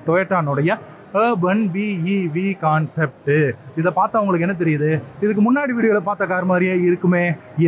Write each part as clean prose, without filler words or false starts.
டொயோட்டானுடைய urban BEV concept. இதை பார்த்தா உங்களுக்கு என்ன தெரியுது? இதுக்கு முன்னாடி வீடியோவில் பார்த்த கார் மாதிரியே இருக்குமே.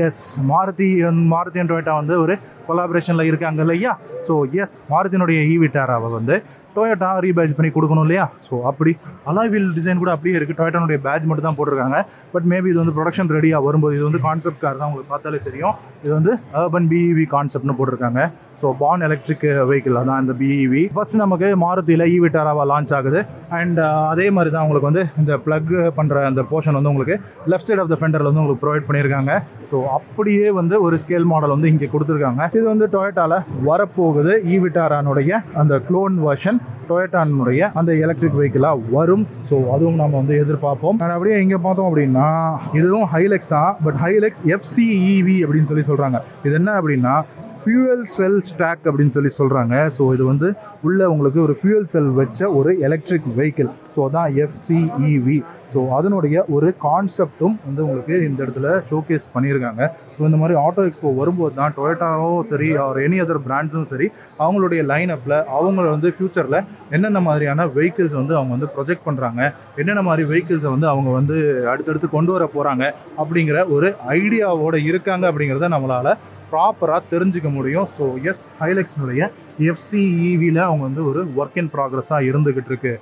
எஸ், மாருதி அண்ட் டொயோட்டா வந்து ஒரு கொலாபரேஷனில் இருக்காங்க இல்லையா? ஸோ எஸ், மாருதியினுடைய ஈவிட்டாராவை வந்து டொயோட்டா ரீபேஜ் பண்ணி கொடுக்கணும் இல்லையா? ஸோ அப்படி அலாய்வில் டிசைன் கூட அப்படியே இருக்குது. டொயோட்டானுடைய பேட்ச் மட்டும் தான் போட்டிருக்காங்க. பட் மேபி இது வந்து ப்ரொடக்ஷன் ரெடியாக வரும்போது இது வந்து கான்செப்ட் கார் தான், உங்களுக்கு பார்த்தாலே தெரியும். இது வந்து அர்பன் BEV கான்செப்ட்னு போட்டிருக்காங்க. ஸோ பார்ன் எலக்ட்ரிக் வெஹிக்கிள் தான் இந்த BEV. ஃபர்ஸ்ட் நமக்கு மாருதியில் ஈவிட்டாராவா லான்ச் ஆகுது. அண்ட் அதே மாதிரி தான் உங்களுக்கு வந்து இந்த ப்ளக் பண்ணுற அந்த போர்ஷன் வந்து உங்களுக்கு லெஃப்ட் சைட் ஆஃப் த ஃபெண்டரில் வந்து உங்களுக்கு ப்ரொவைட் பண்ணியிருக்காங்க. ஸோ அப்படியே வந்து ஒரு ஸ்கேல் மாடல் வந்து இங்கே கொடுத்துருக்காங்க. இது வந்து டொயோட்டாவில் வரப்போகுது. ஈவிட்டாரானுடைய அந்த க்ளோன் வெர்ஷன் டொயோட்டானுடைய அந்த எலக்ட்ரிக் வெஹிக்கிளாக வரும். ஸோ அதுவும் நம்ம வந்து எதிர்பார்ப்போம். நான் அப்படியே இங்கே பார்த்தோம் அப்படின்னா இதுவும் ஹைலெக்ஸ் தான். பட் ஹைலெக்ஸ் FCEV அப்படின்னு சொல்கிறாங்க. இது என்ன அப்படின்னா ஃபியூயல் செல் ஸ்டாக் அப்படின்னு சொல்கிறாங்க. ஸோ இது வந்து உள்ள உங்களுக்கு ஒரு ஃபியூயல் செல் வச்ச ஒரு எலக்ட்ரிக் வெஹிக்கிள். ஸோ அதான் FCEV. ஸோ அதனுடைய ஒரு கான்செப்டும் வந்து உங்களுக்கு இந்த இடத்துல ஷோகேஸ் பண்ணியிருக்காங்க. ஸோ இந்த மாதிரி ஆட்டோ எக்ஸ்போ வரும்போது தான் டொயோட்டாவும் சரி ஆர் எனி அதர் பிராண்ட்ஸும் சரி அவங்களுடைய லைன் அப்பில் அவங்க வந்து ஃப்யூச்சரில் என்னென்ன மாதிரியான வெஹிக்கிள்ஸ் வந்து அவங்க வந்து ப்ரொஜெக்ட் பண்ணுறாங்க, என்னென்ன மாதிரி வெஹிக்கிள்ஸை வந்து அவங்க வந்து அடுத்தடுத்து கொண்டு வர போகிறாங்க அப்படிங்கிற ஒரு ஐடியாவோடு இருக்காங்க அப்படிங்கிறத நம்மளால் ப்ராப்பராக தெரிஞ்சுக்க முடியும். ஸோ எஸ், ஹைலெக்ஸ்னுடைய FCEVயில் அவங்க வந்து ஒரு ஒர்க் இன் ப்ராக்ரஸாக இருந்துக்கிட்டு இருக்கு.